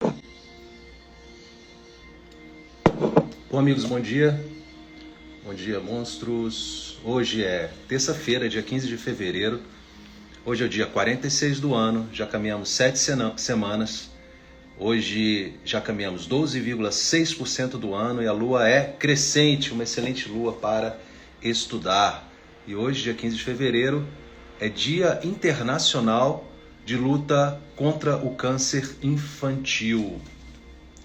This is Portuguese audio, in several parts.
Bom, amigos, bom dia. Bom dia, monstros. Hoje é terça-feira, dia 15 de fevereiro. Hoje é o dia 46 do ano. Já caminhamos 7 semanas. Hoje já caminhamos 12,6% do ano e a lua é crescente, uma excelente lua para estudar. E hoje, dia 15 de fevereiro, é Dia Internacional de Luta contra o Câncer Infantil.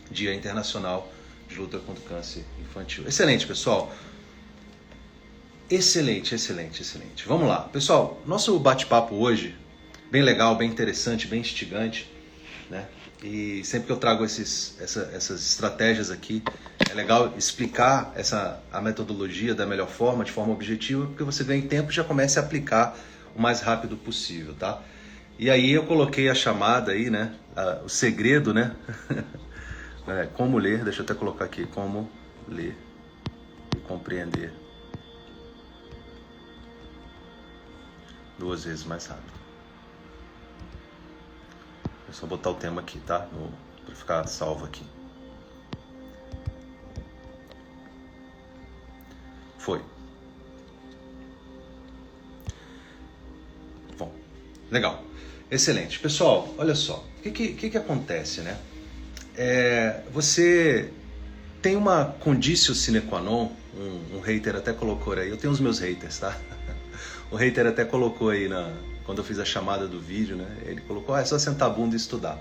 Dia Internacional de Luta contra o Câncer Infantil. Excelente, pessoal. Excelente. Vamos lá. Pessoal, nosso bate-papo hoje, bem legal, bem interessante, bem instigante, né? E sempre que eu trago essas estratégias aqui, é legal explicar a metodologia da melhor forma, de forma objetiva, porque você ganha tempo e já comece a aplicar o mais rápido possível, tá? E aí eu coloquei a chamada aí, né? O segredo, né? Como ler, deixa eu até colocar aqui, como ler e compreender 2 vezes mais rápido. É só botar o tema aqui, tá? Para ficar salvo aqui. Foi. Bom, legal. Excelente. Pessoal, olha só. O que acontece, né? Você tem uma conditio sine qua non, um hater até colocou aí, eu tenho os meus haters, tá? O hater até colocou aí, quando eu fiz a chamada do vídeo, né? Ele colocou, é só sentar a bunda e estudar.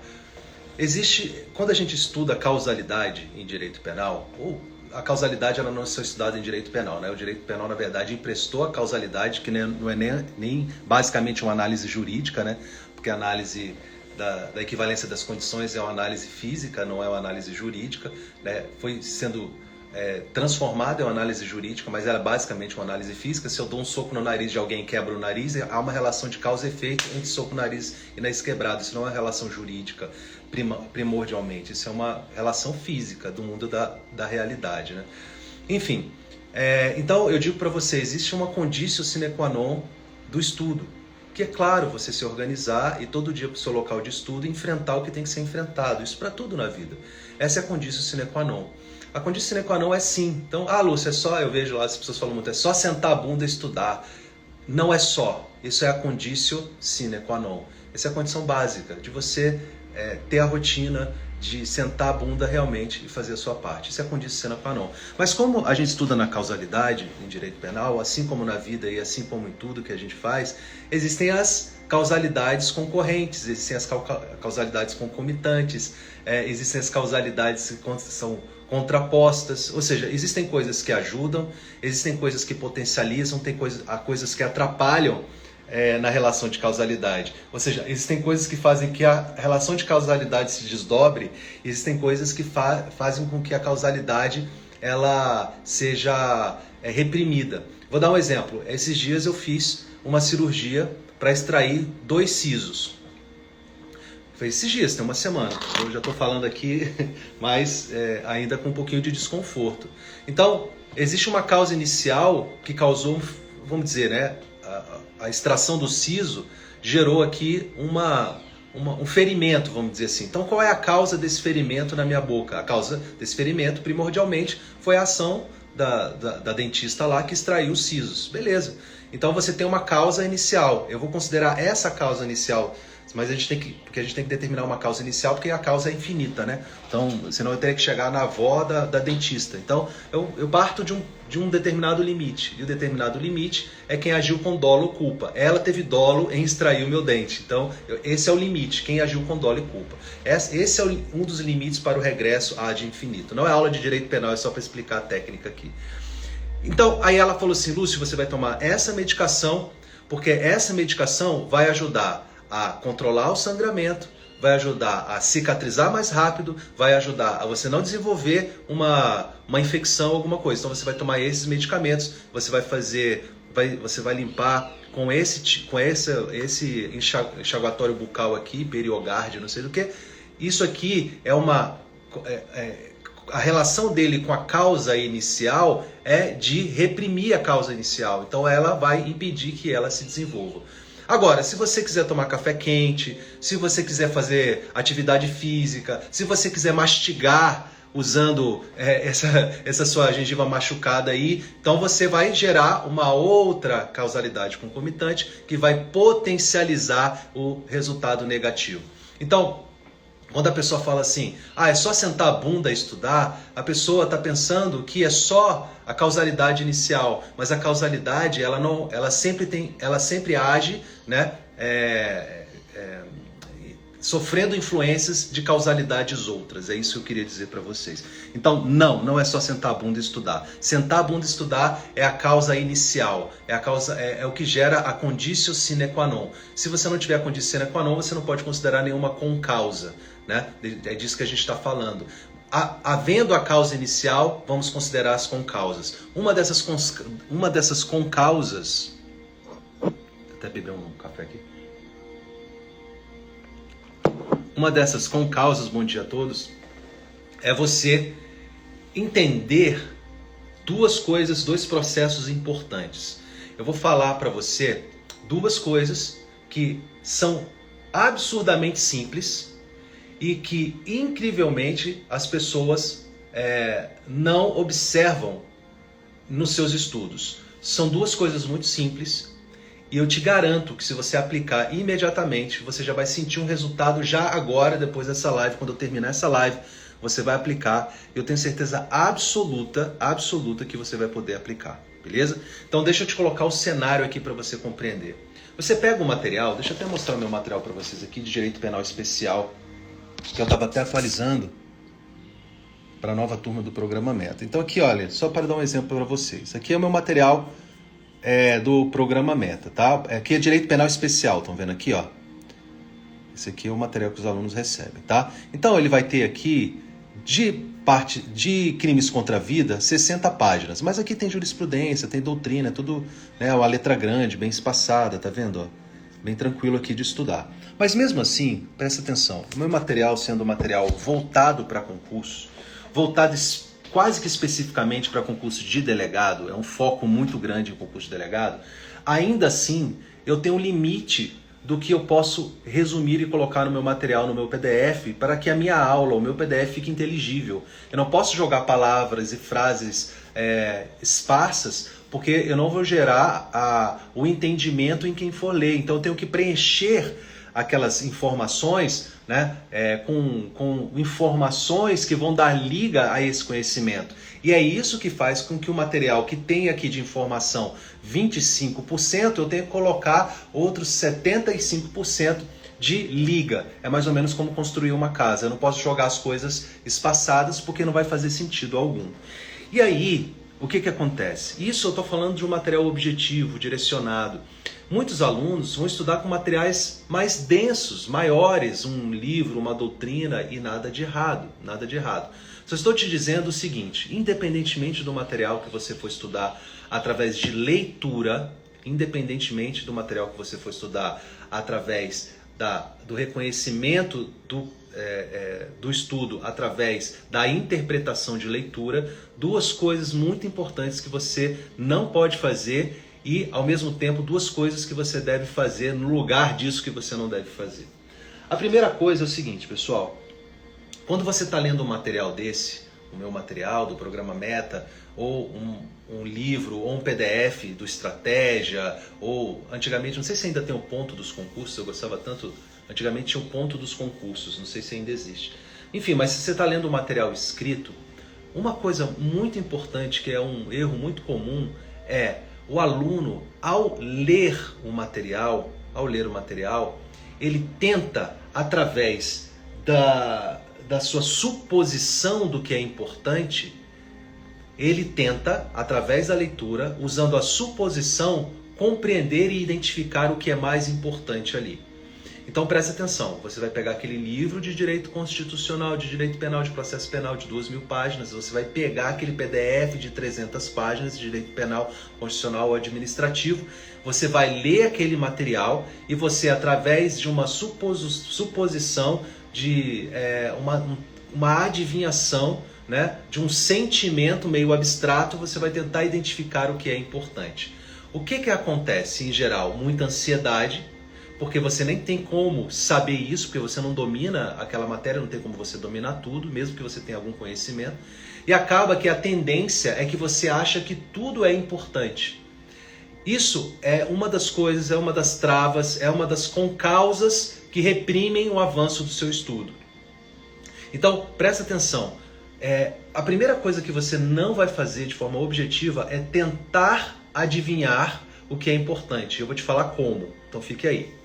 Quando a gente estuda causalidade em direito penal, ou a causalidade ela não é só estudada em direito penal, né? O direito penal, na verdade, emprestou a causalidade, que não é nem basicamente uma análise jurídica, né? Porque a análise da equivalência das condições é uma análise física, não é uma análise jurídica, né? Foi sendo transformada em uma análise jurídica, mas ela é basicamente uma análise física. Se eu dou um soco no nariz de alguém e quebro o nariz, há uma relação de causa e efeito entre soco no nariz e nariz quebrado. Isso não é uma relação jurídica primordialmente, isso é uma relação física do mundo da realidade, né? Enfim, então eu digo para você, existe uma conditio sine qua non do estudo, que é claro, você se organizar e todo dia para o seu local de estudo enfrentar o que tem que ser enfrentado. Isso para tudo na vida. Essa é a conditio sine qua non. A conditio sine qua non é sim. Então, Lúcio, eu vejo lá as pessoas falam muito, é só sentar a bunda e estudar. Não é só. Isso é a conditio sine qua non. Essa é a condição básica de você ter a rotina de sentar a bunda realmente e fazer a sua parte. Isso é a conditio sine qua non. Mas como a gente estuda na causalidade, em direito penal, assim como na vida e assim como em tudo que a gente faz, existem as causalidades concorrentes, existem as causalidades concomitantes, existem as causalidades que são contrapostas, ou seja, existem coisas que ajudam, existem coisas que potencializam, há coisas que atrapalham na relação de causalidade. Ou seja, existem coisas que fazem que a relação de causalidade se desdobre, existem coisas que fazem com que a causalidade ela seja reprimida. Vou dar um exemplo. Esses dias eu fiz uma cirurgia para extrair 2 sisos. Foi esses dias, tem uma semana. Eu já estou falando aqui, mas ainda com um pouquinho de desconforto. Então, existe uma causa inicial que causou, vamos dizer, né, a extração do siso gerou aqui um ferimento, vamos dizer assim. Então, qual é a causa desse ferimento na minha boca? A causa desse ferimento, primordialmente, foi a ação da dentista lá que extraiu os sisos. Beleza. Então, você tem uma causa inicial. Eu vou considerar essa causa inicial, mas a gente tem que determinar uma causa inicial, porque a causa é infinita, né? Então, senão eu teria que chegar na avó da dentista. Então, eu parto de um determinado limite. E o determinado limite é quem agiu com dolo ou culpa. Ela teve dolo em extrair o meu dente. Então, esse é o limite, quem agiu com dolo e culpa. Esse é um dos limites para o regresso ad infinito. Não é aula de direito penal, é só para explicar a técnica aqui. Então, aí ela falou assim, Lúcio, você vai tomar essa medicação, porque essa medicação vai ajudar a controlar o sangramento, vai ajudar a cicatrizar mais rápido, vai ajudar a você não desenvolver uma infecção, alguma coisa. Então você vai tomar esses medicamentos, você vai limpar com esse enxaguatório bucal aqui, periogard, não sei do que. Isso aqui é a relação dele com a causa inicial é de reprimir a causa inicial. Então ela vai impedir que ela se desenvolva. Agora, se você quiser tomar café quente, se você quiser fazer atividade física, se você quiser mastigar usando essa sua gengiva machucada aí, então você vai gerar uma outra causalidade concomitante que vai potencializar o resultado negativo. Então, quando a pessoa fala assim, é só sentar a bunda e estudar, a pessoa está pensando que é só a causalidade inicial, mas a causalidade ela sempre age, né, sofrendo influências de causalidades outras. É isso que eu queria dizer para vocês. Então, não é só sentar a bunda e estudar. Sentar a bunda e estudar é a causa inicial, é o que gera a conditio sine qua non. Se você não tiver a conditio sine qua non, você não pode considerar nenhuma concausa, né? É disso que a gente está falando. Havendo a causa inicial, vamos considerar as concausas. Uma dessas concausas... Vou até beber um café aqui. Uma dessas concausas, bom dia a todos, é você entender duas coisas, dois processos importantes. Eu vou falar para você duas coisas que são absurdamente simples e que, incrivelmente, as pessoas não observam nos seus estudos. São duas coisas muito simples e eu te garanto que se você aplicar imediatamente, você já vai sentir um resultado já agora, depois dessa live, quando eu terminar essa live, você vai aplicar. Eu tenho certeza absoluta que você vai poder aplicar, beleza? Então deixa eu te colocar o cenário aqui para você compreender. Você pega o material, deixa eu até mostrar o meu material para vocês aqui, de Direito Penal Especial, que eu estava até atualizando para a nova turma do Programa Meta. Então aqui, olha, só para dar um exemplo para vocês. Aqui é o meu material do Programa Meta, tá? Aqui é Direito Penal Especial, estão vendo aqui, ó? Esse aqui é o material que os alunos recebem, tá? Então ele vai ter aqui, de crimes contra a vida, 60 páginas. Mas aqui tem jurisprudência, tem doutrina, tudo, né, uma letra grande, bem espaçada, tá vendo? Ó? Bem tranquilo aqui de estudar. Mas mesmo assim, presta atenção, o meu material sendo um material voltado para concurso, voltado quase que especificamente para concurso de delegado, é um foco muito grande em concurso de delegado, ainda assim eu tenho um limite do que eu posso resumir e colocar no meu material, no meu PDF, para que a minha aula, o meu PDF fique inteligível. Eu não posso jogar palavras e frases esparsas, porque eu não vou gerar o entendimento em quem for ler. Então eu tenho que preencher aquelas informações, né, com informações que vão dar liga a esse conhecimento. E é isso que faz com que o material que tem aqui de informação 25%, eu tenho que colocar outros 75% de liga. É mais ou menos como construir uma casa. Eu não posso jogar as coisas espaçadas porque não vai fazer sentido algum. E aí, o que acontece? Isso eu estou falando de um material objetivo, direcionado. Muitos alunos vão estudar com materiais mais densos, maiores, um livro, uma doutrina, e nada de errado, nada de errado. Só estou te dizendo o seguinte, independentemente do material que você for estudar através de leitura, independentemente do material que você for estudar através do reconhecimento do estudo, através da interpretação de leitura, duas coisas muito importantes que você não pode fazer e, ao mesmo tempo, duas coisas que você deve fazer no lugar disso que você não deve fazer. A primeira coisa é o seguinte, pessoal. Quando você está lendo um material desse, o meu material do Programa Meta, ou um livro, ou um PDF do Estratégia, ou antigamente, não sei se ainda tem o ponto dos concursos, eu gostava tanto, antigamente tinha o ponto dos concursos, não sei se ainda existe. Enfim, mas se você está lendo um material escrito, uma coisa muito importante, que é um erro muito comum, é o aluno, ao ler o material, ele tenta, através da sua suposição do que é importante, ele tenta, através da leitura, usando a suposição, compreender e identificar o que é mais importante ali. Então preste atenção, você vai pegar aquele livro de direito constitucional, de direito penal, de processo penal de 2.000 páginas, você vai pegar aquele PDF de 300 páginas de direito penal, constitucional ou administrativo, você vai ler aquele material e você, através de uma suposição, de uma adivinhação, né, de um sentimento meio abstrato, você vai tentar identificar o que é importante. O que acontece em geral? Muita ansiedade, porque você nem tem como saber isso, porque você não domina aquela matéria, não tem como você dominar tudo, mesmo que você tenha algum conhecimento. E acaba que a tendência é que você acha que tudo é importante. Isso é uma das coisas, é uma das travas, é uma das concausas que reprimem o avanço do seu estudo. Então, presta atenção. A primeira coisa que você não vai fazer de forma objetiva é tentar adivinhar o que é importante. Eu vou te falar como, então fique aí.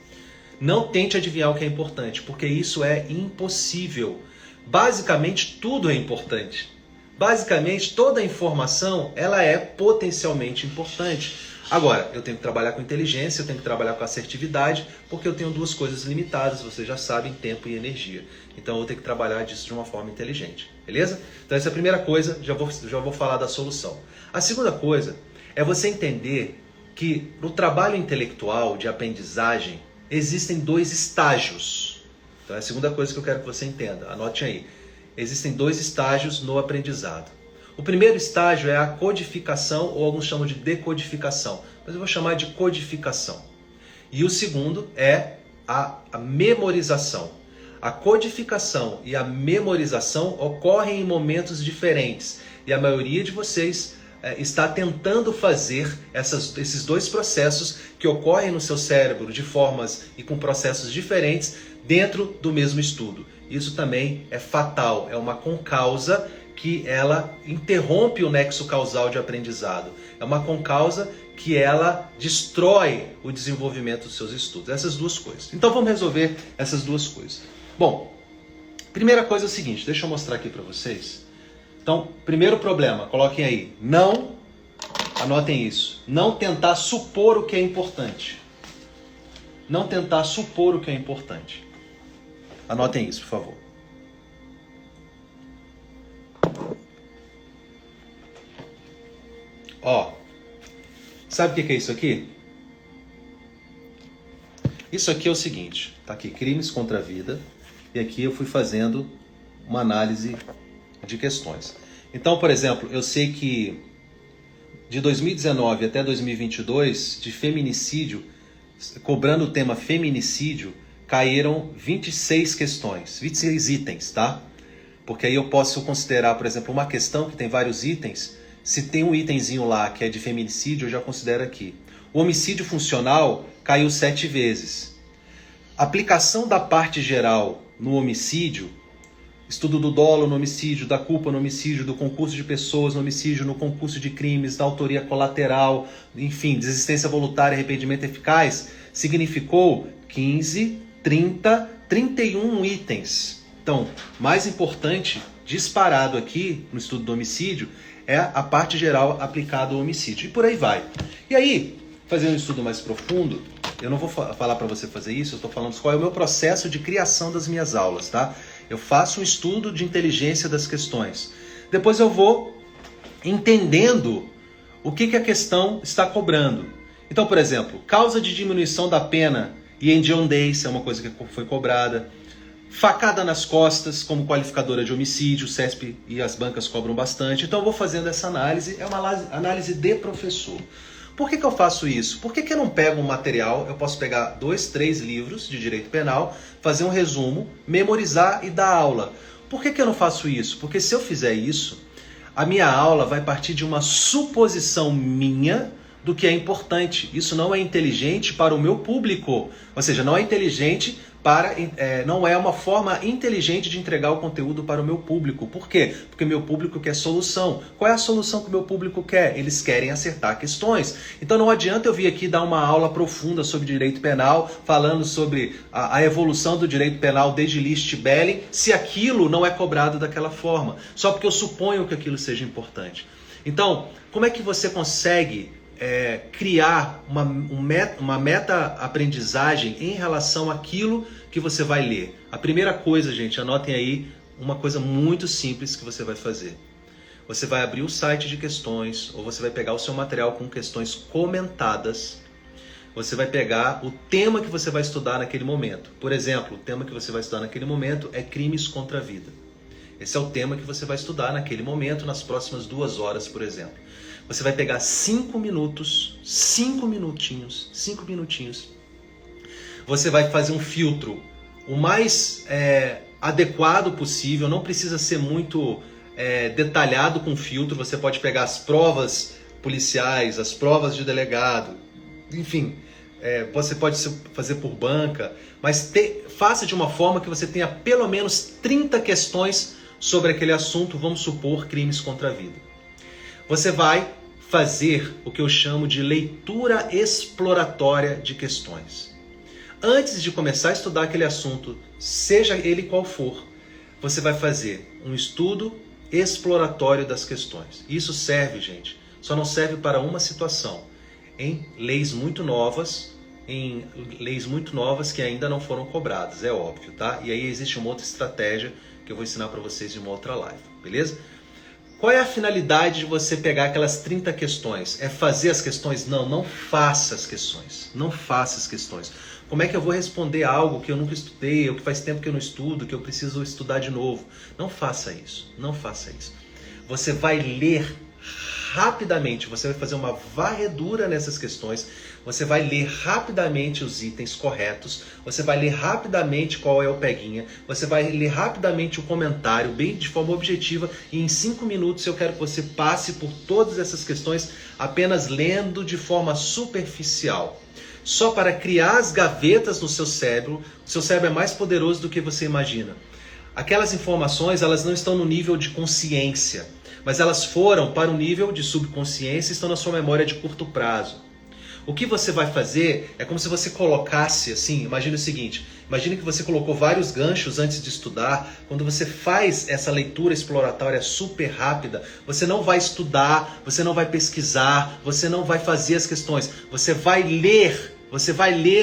Não tente adivinhar o que é importante, porque isso é impossível. Basicamente, tudo é importante. Basicamente, toda a informação ela é potencialmente importante. Agora, eu tenho que trabalhar com inteligência, eu tenho que trabalhar com assertividade, porque eu tenho duas coisas limitadas, vocês já sabem, tempo e energia. Então eu vou ter que trabalhar disso de uma forma inteligente, beleza? Então essa é a primeira coisa, já vou falar da solução. A segunda coisa é você entender que no trabalho intelectual de aprendizagem existem dois estágios. Então é a segunda coisa que eu quero que você entenda, anote aí. Existem dois estágios no aprendizado. O primeiro estágio é a codificação, ou alguns chamam de decodificação, mas eu vou chamar de codificação. E o segundo é a memorização. A codificação e a memorização ocorrem em momentos diferentes. E a maioria de vocês está tentando fazer esses dois processos que ocorrem no seu cérebro de formas e com processos diferentes dentro do mesmo estudo. Isso também é fatal, é uma concausa que ela interrompe o nexo causal de aprendizado. É uma concausa que ela destrói o desenvolvimento dos seus estudos. Essas duas coisas. Então vamos resolver essas duas coisas. Bom, primeira coisa é o seguinte, deixa eu mostrar aqui para vocês. Então, primeiro problema, coloquem aí. Não, anotem isso, não tentar supor o que é importante. Não tentar supor o que é importante. Anotem isso, por favor. Ó, sabe o que é isso aqui? Isso aqui é o seguinte, tá aqui, crimes contra a vida, e aqui eu fui fazendo uma análise de questões. Então, por exemplo, eu sei que de 2019 até 2022, de feminicídio, cobrando o tema feminicídio, caíram 26 questões, 26 itens, tá? Porque aí eu posso considerar, por exemplo, uma questão que tem vários itens. Se tem um itemzinho lá que é de feminicídio, eu já considero aqui. O homicídio funcional caiu 7 vezes. Aplicação da parte geral no homicídio, estudo do dolo no homicídio, da culpa no homicídio, do concurso de pessoas no homicídio, no concurso de crimes, da autoria colateral, enfim, desistência voluntária e arrependimento eficaz, significou 15, 30, 31 itens. Então, mais importante, disparado aqui no estudo do homicídio, é a parte geral aplicada ao homicídio. E por aí vai. E aí, fazendo um estudo mais profundo, eu não vou falar para você fazer isso, eu estou falando qual é o meu processo de criação das minhas aulas, tá? Eu faço um estudo de inteligência das questões. Depois eu vou entendendo o que a questão está cobrando. Então, por exemplo, causa de diminuição da pena e em John Dace é uma coisa que foi cobrada. Facada nas costas como qualificadora de homicídio, o CESP e as bancas cobram bastante. Então eu vou fazendo essa análise, é uma análise de professor. Por que eu faço isso? Por que eu não pego um material, eu posso pegar 2, 3 livros de direito penal, fazer um resumo, memorizar e dar aula? Por que eu não faço isso? Porque se eu fizer isso, a minha aula vai partir de uma suposição minha do que é importante. Isso não é inteligente para o meu público. Ou seja, não é inteligente não é uma forma inteligente de entregar o conteúdo para o meu público. Por quê? Porque o meu público quer solução. Qual é a solução que o meu público quer? Eles querem acertar questões. Então não adianta eu vir aqui dar uma aula profunda sobre direito penal, falando sobre a evolução do direito penal desde List-Belling, se aquilo não é cobrado daquela forma. Só porque eu suponho que aquilo seja importante. Então, como é que você consegue criar uma meta-aprendizagem em relação àquilo que você vai ler? A primeira coisa, gente, anotem aí uma coisa muito simples que você vai fazer. Você vai abrir o site de questões, ou você vai pegar o seu material com questões comentadas. Você vai pegar o tema que você vai estudar naquele momento. Por exemplo, o tema que você vai estudar naquele momento é crimes contra a vida. Esse é o tema que você vai estudar naquele momento, nas próximas 2 horas, por exemplo. Você vai pegar 5 minutos, 5 minutinhos, você vai fazer um filtro o mais adequado possível, não precisa ser muito detalhado com filtro, você pode pegar as provas policiais, as provas de delegado, enfim, você pode fazer por banca, mas faça de uma forma que você tenha pelo menos 30 questões sobre aquele assunto, vamos supor, crimes contra a vida. Você vai fazer o que eu chamo de leitura exploratória de questões. Antes de começar a estudar aquele assunto, seja ele qual for, você vai fazer um estudo exploratório das questões. Isso serve, gente, só não serve para uma situação, em leis muito novas que ainda não foram cobradas, é óbvio, tá? E aí existe uma outra estratégia que eu vou ensinar para vocês em uma outra live, beleza? Qual é a finalidade de você pegar aquelas 30 questões? É fazer as questões? Não, não faça as questões. Não faça as questões. Como é que eu vou responder algo que eu nunca estudei, ou que faz tempo que eu não estudo, que eu preciso estudar de novo? Não faça isso. Não faça isso. Você vai ler rapidamente, você vai fazer uma varredura nessas questões, você vai ler rapidamente os itens corretos, você vai ler rapidamente qual é o peguinha, você vai ler rapidamente o comentário, bem de forma objetiva, e em 5 minutos eu quero que você passe por todas essas questões apenas lendo de forma superficial. Só para criar as gavetas no seu cérebro. O seu cérebro é mais poderoso do que você imagina. Aquelas informações, elas não estão no nível de consciência, mas elas foram para o nível de subconsciência e estão na sua memória de curto prazo. O que você vai fazer é como se você colocasse, assim, imagine o seguinte, imagine que você colocou vários ganchos antes de estudar. Quando você faz essa leitura exploratória super rápida, você não vai estudar, você não vai pesquisar, você não vai fazer as questões, você vai ler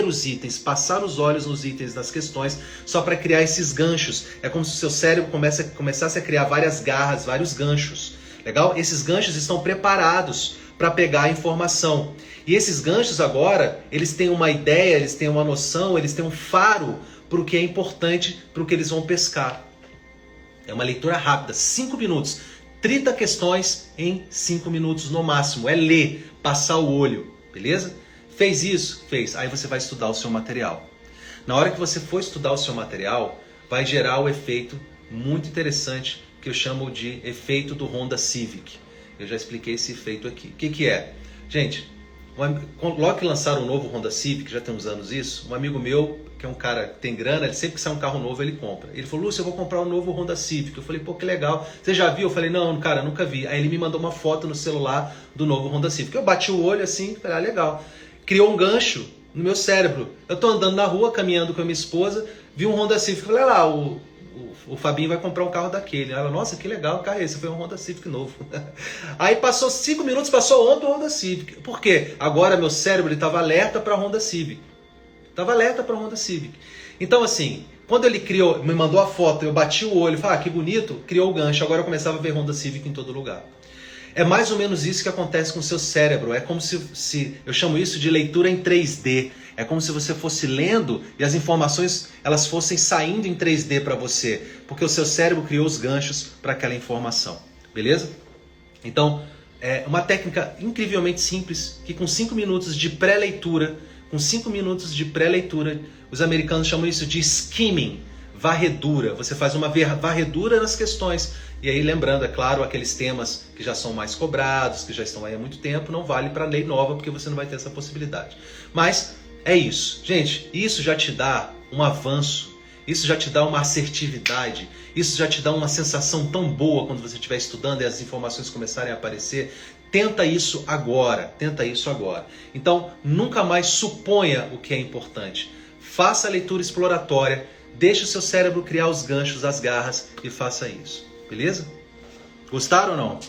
os itens, passar os olhos nos itens das questões, só para criar esses ganchos. É como se o seu cérebro começasse a criar várias garras, vários ganchos. Legal? Esses ganchos estão preparados para pegar a informação. E esses ganchos agora, eles têm uma ideia, eles têm uma noção, eles têm um faro para o que é importante, para o que eles vão pescar. É uma leitura rápida, 5 minutos. 30 questões em 5 minutos no máximo. É ler, passar o olho, beleza? Fez isso? Fez. Aí você vai estudar o seu material. Na hora que você for estudar o seu material, vai gerar o efeito muito interessante que eu chamo de efeito do Honda Civic. Eu já expliquei esse efeito aqui. O que é? Gente, logo que lançaram um novo Honda Civic, já tem uns anos isso, um amigo meu, que é um cara que tem grana, ele sempre que sai um carro novo, ele compra. Ele falou, Lúcio, eu vou comprar um novo Honda Civic. Eu falei, pô, que legal. Você já viu? Eu falei, não, cara, nunca vi. Aí ele me mandou uma foto no celular do novo Honda Civic. Eu bati o olho assim, falei, legal. Criou um gancho no meu cérebro. Eu tô andando na rua, caminhando com a minha esposa, vi um Honda Civic. Falei, lá, o Fabinho vai comprar um carro daquele. Ela, nossa, que legal, o carro é esse? Foi um Honda Civic novo. Aí passou 5 minutos, passou outro Honda Civic. Por quê? Agora meu cérebro estava alerta para Honda Civic. Estava alerta para Honda Civic. Então assim, quando ele criou, me mandou a foto, eu bati o olho, falei, que bonito, criou o gancho. Agora eu começava a ver Honda Civic em todo lugar. É mais ou menos isso que acontece com o seu cérebro. É como se eu chamo isso de leitura em 3D. É como se você fosse lendo e as informações elas fossem saindo em 3D para você, porque o seu cérebro criou os ganchos para aquela informação. Beleza? Então, é uma técnica incrivelmente simples que com 5 minutos de pré-leitura, os americanos chamam isso de skimming, varredura. Você faz uma varredura nas questões. E aí, lembrando, é claro, aqueles temas que já são mais cobrados, que já estão aí há muito tempo, não vale para lei nova, porque você não vai ter essa possibilidade. Mas é isso. Gente, isso já te dá um avanço, isso já te dá uma assertividade, isso já te dá uma sensação tão boa quando você estiver estudando e as informações começarem a aparecer. Tenta isso agora, Então, nunca mais suponha o que é importante. Faça a leitura exploratória, deixe o seu cérebro criar os ganchos, as garras e faça isso. Beleza? Gostaram ou não?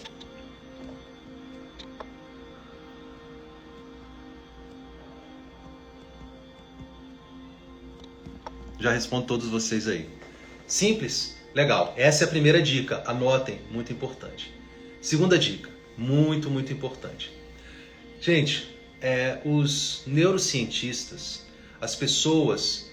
Já respondo todos vocês aí. Simples? Legal. Essa é a primeira dica. Anotem, muito importante. Segunda dica, muito, muito importante. Gente, os neurocientistas, as pessoas,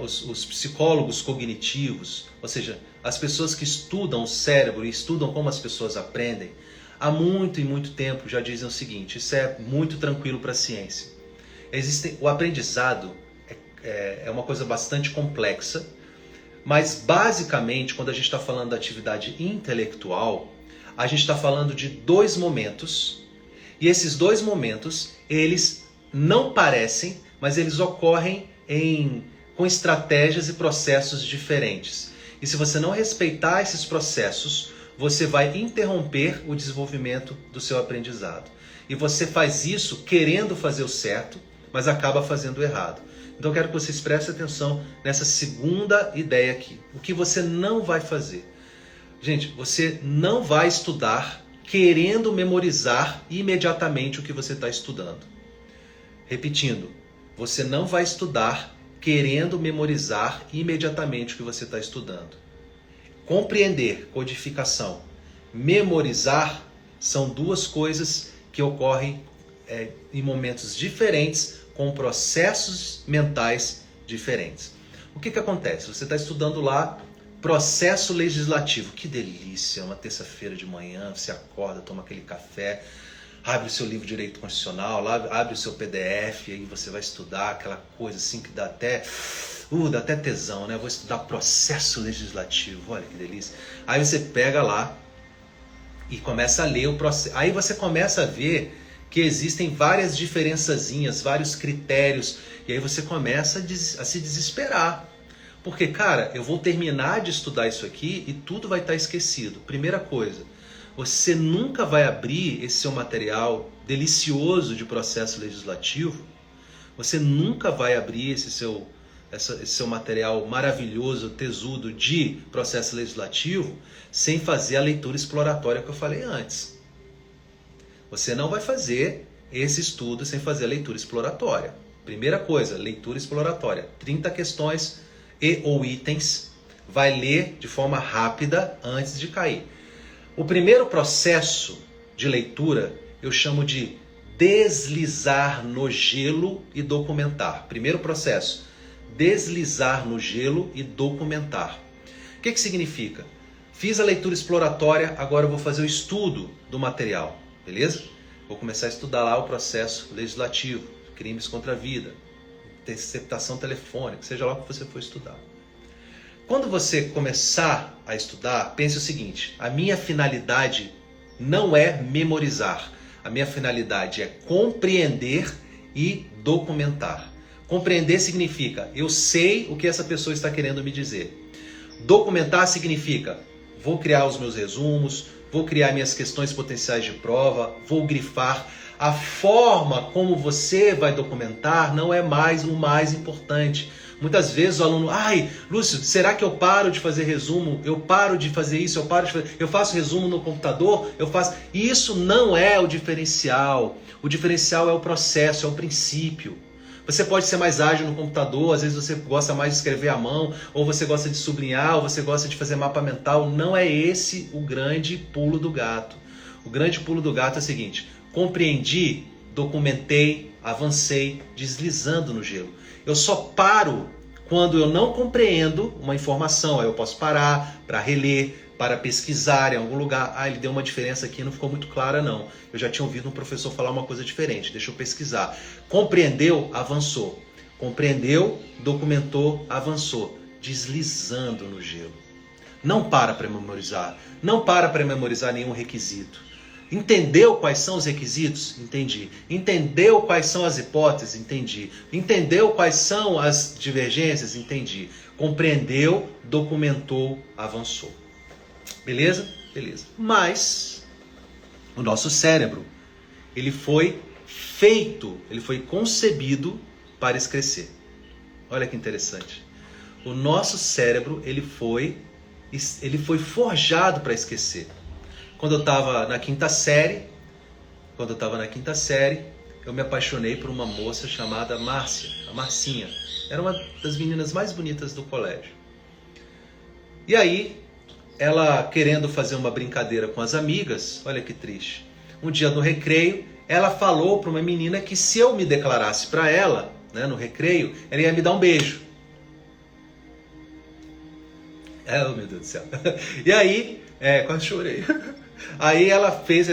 os psicólogos cognitivos, ou seja, as pessoas que estudam o cérebro e estudam como as pessoas aprendem, há muito e muito tempo já dizem o seguinte, isso é muito tranquilo para a ciência. O aprendizado é é uma coisa bastante complexa, mas basicamente, quando a gente está falando da atividade intelectual, a gente está falando de dois momentos, e esses dois momentos, eles não parecem, mas eles ocorrem com estratégias e processos diferentes. E se você não respeitar esses processos, você vai interromper o desenvolvimento do seu aprendizado. E você faz isso querendo fazer o certo, mas acaba fazendo o errado. Então eu quero que vocês prestem atenção nessa segunda ideia aqui. O que você não vai fazer? Gente, você não vai estudar querendo memorizar imediatamente o que você está estudando. Repetindo, você não vai estudar querendo memorizar imediatamente o que você está estudando. Compreender, codificação, memorizar são duas coisas que ocorrem em momentos diferentes, com processos mentais diferentes. O que acontece? Você está estudando lá processo legislativo. Que delícia, uma terça-feira de manhã, você acorda, toma aquele café, abre o seu livro de Direito Constitucional, abre o seu PDF, e aí você vai estudar aquela coisa assim que dá até tesão, né? Vou estudar processo legislativo, olha que delícia. Aí você pega lá e começa a ler o processo. Aí você começa a ver que existem várias diferençazinhas, vários critérios, e aí você começa a se desesperar. Porque, cara, eu vou terminar de estudar isso aqui e tudo vai estar esquecido. Primeira coisa, você nunca vai abrir esse seu material delicioso de processo legislativo, você nunca vai abrir esse seu material maravilhoso, tesudo de processo legislativo, sem fazer a leitura exploratória que eu falei antes. Você não vai fazer esse estudo sem fazer a leitura exploratória. Primeira coisa, leitura exploratória. 30 questões ou itens, vai ler de forma rápida antes de cair. O primeiro processo de leitura eu chamo de deslizar no gelo e documentar. Primeiro processo, deslizar no gelo e documentar. O que significa? Fiz a leitura exploratória, agora eu vou fazer o estudo do material. Beleza? Vou começar a estudar lá o processo legislativo, crimes contra a vida, interceptação telefônica, seja lá o que você for estudar. Quando você começar a estudar, pense o seguinte: a minha finalidade não é memorizar, a minha finalidade é compreender e documentar. Compreender significa, eu sei o que essa pessoa está querendo me dizer. Documentar significa, vou criar os meus resumos, vou criar minhas questões potenciais de prova, vou grifar. A forma como você vai documentar não é mais o mais importante. Muitas vezes o aluno, Lúcio, será que eu paro de fazer resumo? Eu paro de fazer isso, eu faço resumo no computador, Isso não é o diferencial. O diferencial é o processo, é o princípio. Você pode ser mais ágil no computador, às vezes você gosta mais de escrever à mão, ou você gosta de sublinhar, ou você gosta de fazer mapa mental. Não é esse o grande pulo do gato. O grande pulo do gato é o seguinte: compreendi, documentei, avancei, deslizando no gelo. Eu só paro quando eu não compreendo uma informação. Aí eu posso parar para reler, para pesquisar em algum lugar. Ele deu uma diferença aqui, não ficou muito clara não. Eu já tinha ouvido um professor falar uma coisa diferente, deixa eu pesquisar. Compreendeu, avançou. Compreendeu, documentou, avançou. Deslizando no gelo. Não para memorizar. Não para memorizar nenhum requisito. Entendeu quais são os requisitos? Entendi. Entendeu quais são as hipóteses? Entendi. Entendeu quais são as divergências? Entendi. Compreendeu, documentou, avançou. Beleza? Beleza. Mas o nosso cérebro, ele foi concebido para esquecer. Olha que interessante. O nosso cérebro, ele foi forjado para esquecer. Quando eu estava na quinta série, eu me apaixonei por uma moça chamada Márcia, a Marcinha. Era uma das meninas mais bonitas do colégio. E aí, ela querendo fazer uma brincadeira com as amigas, olha que triste. Um dia no recreio, ela falou para uma menina que se eu me declarasse para ela, né, no recreio, ela ia me dar um beijo. Oh, meu Deus do céu. E aí, quase chorei. Aí ela fez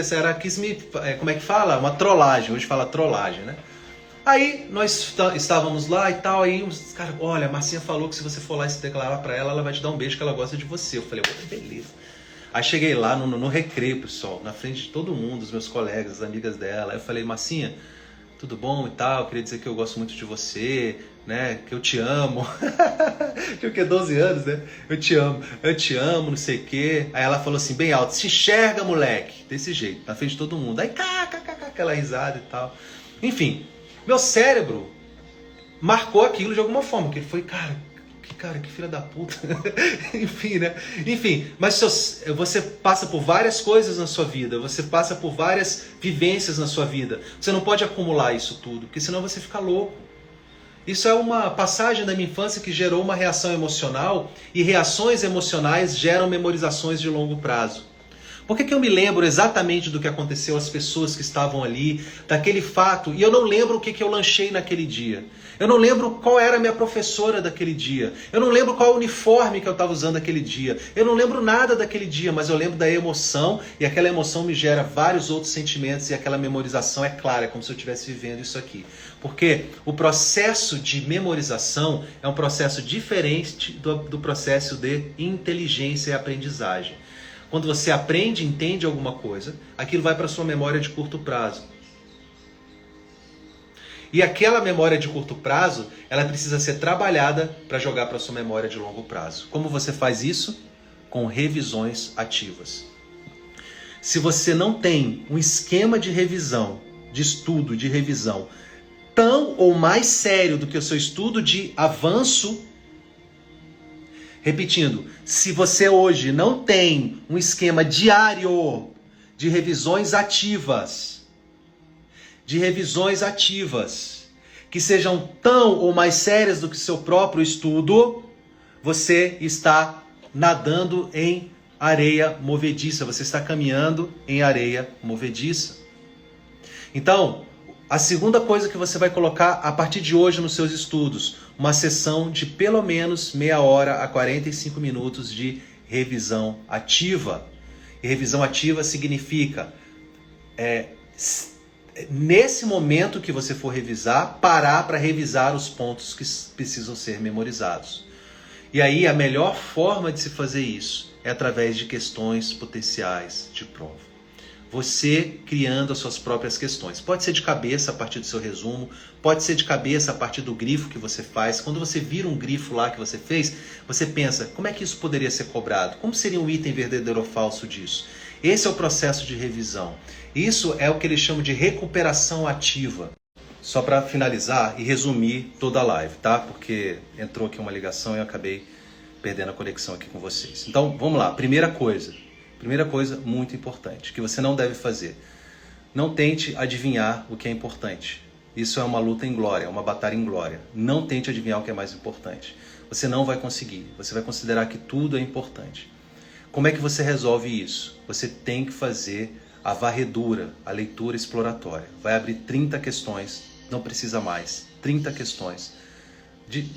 como é que fala? Uma trollagem, hoje fala trollagem, né? Aí nós estávamos lá e tal, aí os caras, olha, a Marcinha falou que se você for lá e se declarar pra ela, ela vai te dar um beijo que ela gosta de você. Eu falei, beleza. Aí cheguei lá no recreio, pessoal, na frente de todo mundo, os meus colegas, as amigas dela. Aí eu falei, Marcinha, tudo bom e tal? Eu queria dizer que eu gosto muito de você, né? Que eu te amo. Tinha o quê? 12 anos, né? Eu te amo, não sei o quê. Aí ela falou assim, bem alto, se enxerga, moleque. Desse jeito, na frente de todo mundo. Aí, aquela risada e tal. Enfim, meu cérebro marcou aquilo de alguma forma, porque ele foi, cara, que filha da puta. Enfim, né? Enfim, mas você passa por várias coisas na sua vida, você passa por várias vivências na sua vida. Você não pode acumular isso tudo, porque senão você fica louco. Isso é uma passagem da minha infância que gerou uma reação emocional, e reações emocionais geram memorizações de longo prazo. Por que eu me lembro exatamente do que aconteceu às pessoas que estavam ali, daquele fato, e eu não lembro o que eu lanchei naquele dia? Eu não lembro qual era a minha professora daquele dia. Eu não lembro qual uniforme que eu estava usando naquele dia. Eu não lembro nada daquele dia, mas eu lembro da emoção, e aquela emoção me gera vários outros sentimentos, e aquela memorização é clara, é como se eu estivesse vivendo isso aqui. Porque o processo de memorização é um processo diferente do processo de inteligência e aprendizagem. Quando você aprende, entende alguma coisa, aquilo vai para a sua memória de curto prazo. E aquela memória de curto prazo, ela precisa ser trabalhada para jogar para a sua memória de longo prazo. Como você faz isso? Com revisões ativas. Se você não tem um esquema de revisão, de estudo, de revisão, tão ou mais sério do que o seu estudo de avanço, repetindo, se você hoje não tem um esquema diário de revisões ativas, que sejam tão ou mais sérias do que seu próprio estudo, você está nadando em areia movediça, você está caminhando em areia movediça. Então, a segunda coisa que você vai colocar a partir de hoje nos seus estudos, uma sessão de pelo menos meia hora a 45 minutos de revisão ativa. E revisão ativa significa, nesse momento que você for revisar, parar para revisar os pontos que precisam ser memorizados. E aí a melhor forma de se fazer isso é através de questões potenciais de prova. Você criando as suas próprias questões. Pode ser de cabeça a partir do seu resumo, pode ser de cabeça a partir do grifo que você faz. Quando você vira um grifo lá que você fez, você pensa, como é que isso poderia ser cobrado? Como seria um item verdadeiro ou falso disso? Esse é o processo de revisão. Isso é o que eles chamam de recuperação ativa. Só para finalizar e resumir toda a live, tá? Porque entrou aqui uma ligação e eu acabei perdendo a conexão aqui com vocês. Então, vamos lá. Primeira coisa muito importante, que você não deve fazer. Não tente adivinhar o que é importante. Isso é uma luta em glória, é uma batalha em glória. Não tente adivinhar o que é mais importante. Você não vai conseguir. Você vai considerar que tudo é importante. Como é que você resolve isso? Você tem que fazer a varredura, a leitura exploratória. Vai abrir 30 questões, não precisa mais. 30 questões. De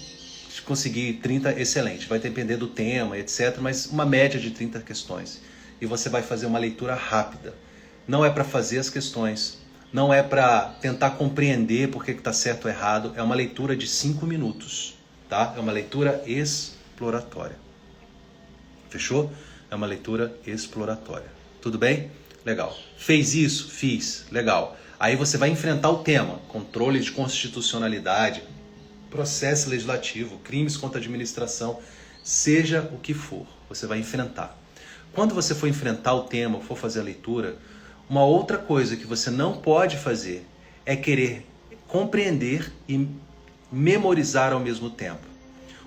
conseguir 30, excelente. Vai depender do tema, etc. Mas uma média de 30 questões. E você vai fazer uma leitura rápida. Não é para fazer as questões, não é para tentar compreender por que está certo ou errado, é uma leitura de 5 minutos, tá? É uma leitura exploratória. Fechou? É uma leitura exploratória. Tudo bem? Legal. Fez isso? Fiz. Legal. Aí você vai enfrentar o tema, controle de constitucionalidade, processo legislativo, crimes contra a administração, seja o que for, você vai enfrentar. Quando você for enfrentar o tema, for fazer a leitura, uma outra coisa que você não pode fazer é querer compreender e memorizar ao mesmo tempo.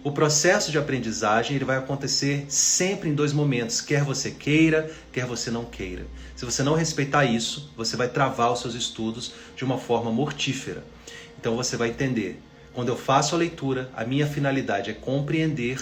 O processo de aprendizagem ele vai acontecer sempre em 2 momentos, quer você queira, quer você não queira. Se você não respeitar isso, você vai travar os seus estudos de uma forma mortífera. Então você vai entender, quando eu faço a leitura, a minha finalidade é compreender,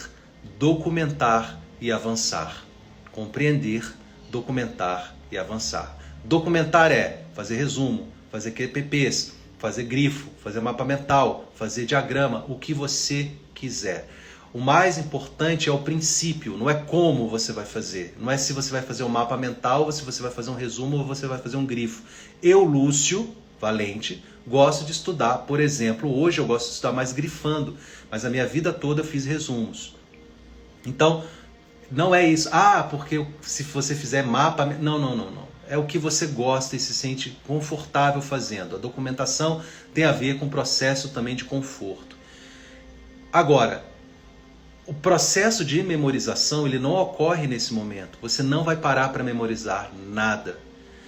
documentar e avançar. Compreender, documentar e avançar. Documentar é fazer resumo, fazer QPPs, fazer grifo, fazer mapa mental, fazer diagrama, o que você quiser. O mais importante é o princípio, não é como você vai fazer. Não é se você vai fazer um mapa mental, ou se você vai fazer um resumo, ou você vai fazer um grifo. Eu, Lúcio, valente, gosto de estudar, por exemplo, hoje eu gosto de estudar mais grifando, mas a minha vida toda eu fiz resumos. Então, não é isso, porque se você fizer mapa, não. É o que você gosta e se sente confortável fazendo. A documentação tem a ver com o processo também de conforto. Agora, o processo de memorização, ele não ocorre nesse momento. Você não vai parar para memorizar nada.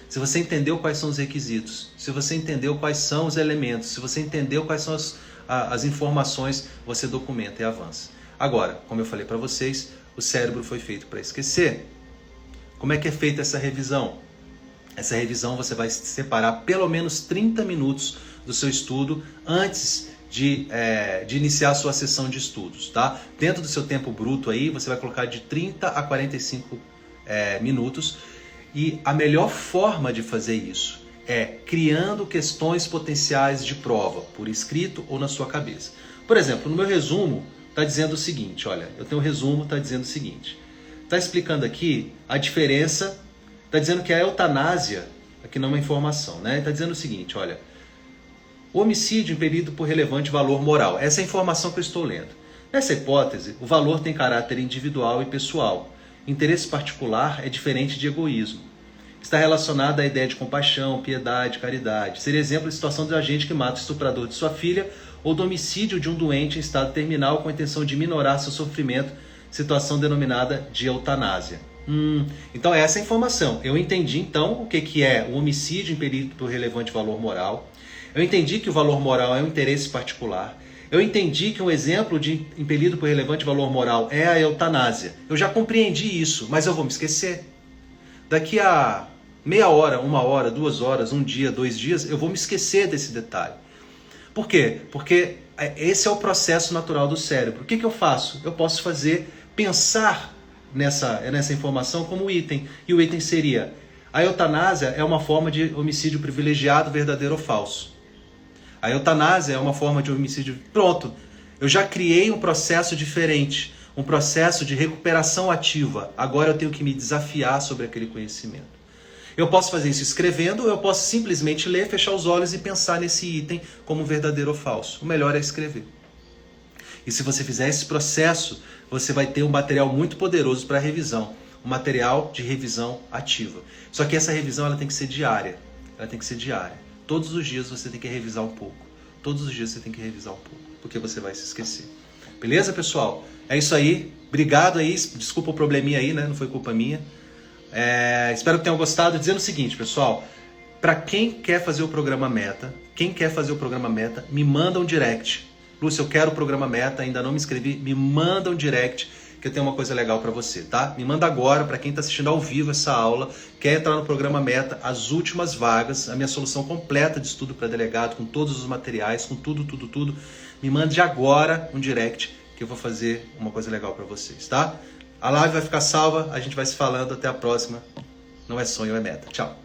Se você entendeu quais são os requisitos, se você entendeu quais são os elementos, se você entendeu quais são as informações, você documenta e avança. Agora, como eu falei para vocês, o cérebro foi feito para esquecer. Como é que é feita essa revisão? Essa revisão você vai separar pelo menos 30 minutos do seu estudo antes de iniciar a sua sessão de estudos, tá? Dentro do seu tempo bruto aí, você vai colocar de 30 a 45 minutos. E a melhor forma de fazer isso é criando questões potenciais de prova, por escrito ou na sua cabeça. Por exemplo, no meu resumo, está dizendo o seguinte, olha, eu tenho um resumo, está dizendo o seguinte. Está explicando aqui a diferença, está dizendo que a eutanásia, aqui não é uma informação, né? Está dizendo o seguinte, olha, homicídio impelido por relevante valor moral. Essa é a informação que eu estou lendo. Nessa hipótese, o valor tem caráter individual e pessoal. Interesse particular é diferente de egoísmo. Está relacionado à ideia de compaixão, piedade, caridade. Seria exemplo de situação de agente que mata o estuprador de sua filha ou do homicídio de um doente em estado terminal com a intenção de minorar seu sofrimento, situação denominada de eutanásia. Então essa é a informação. Eu entendi então o que é o homicídio impelido por relevante valor moral. Eu entendi que o valor moral é um interesse particular. Eu entendi que um exemplo de impelido por relevante valor moral é a eutanásia. Eu já compreendi isso, mas eu vou me esquecer. Daqui a meia hora, 1 hora, 2 horas, 1 dia, 2 dias, eu vou me esquecer desse detalhe. Por quê? Porque esse é o processo natural do cérebro. O que eu faço? Eu posso pensar nessa informação como item. E o item seria: a eutanásia é uma forma de homicídio privilegiado, verdadeiro ou falso. A eutanásia é uma forma de homicídio... Pronto, eu já criei um processo diferente, um processo de recuperação ativa. Agora eu tenho que me desafiar sobre aquele conhecimento. Eu posso fazer isso escrevendo, ou eu posso simplesmente ler, fechar os olhos e pensar nesse item como verdadeiro ou falso. O melhor é escrever. E se você fizer esse processo, você vai ter um material muito poderoso para revisão. Um material de revisão ativa. Só que essa revisão ela tem que ser diária. Ela tem que ser diária. Todos os dias você tem que revisar um pouco. Todos os dias você tem que revisar um pouco. Porque você vai se esquecer. Beleza, pessoal? É isso aí. Obrigado aí. Desculpa o probleminha aí, né? Não foi culpa minha. Espero que tenham gostado. Dizendo o seguinte, pessoal. Para quem quer fazer o programa Meta, me manda um direct. Lúcio, eu quero o programa Meta, ainda não me inscrevi. Me manda um direct que eu tenho uma coisa legal para você, tá? Me manda agora, para quem está assistindo ao vivo essa aula, quer entrar no programa Meta, as últimas vagas, a minha solução completa de estudo para delegado, com todos os materiais, com tudo. Me mande agora um direct que eu vou fazer uma coisa legal para vocês, tá? A live vai ficar salva, a gente vai se falando, até a próxima. Não é sonho, é meta. Tchau.